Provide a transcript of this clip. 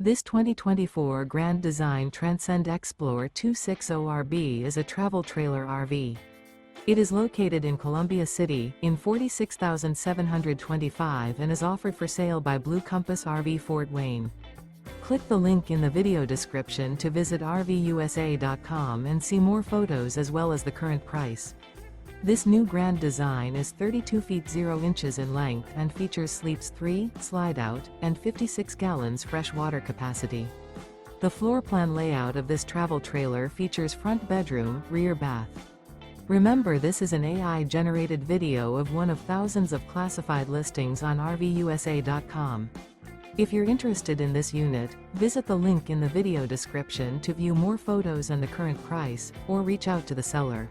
This 2024 Grand Design Transcend Xplor 260RB is a travel trailer RV. It is located in Columbia City, in 46,725 and is offered for sale by Blue Compass RV Fort Wayne. Click the link in the video description to visit RVUSA.com and see more photos as well as the current price. This new Grand Design is 32 feet 0 inches in length and features sleeps 3, Slideout, and 56 gallons fresh water capacity. The floor plan layout of this travel trailer features front bedroom, rear bath. Remember, this is an AI-generated video of one of thousands of classified listings on RVUSA.com. If you're interested in this unit, visit the link in the video description to view more photos and the current price, or reach out to the seller.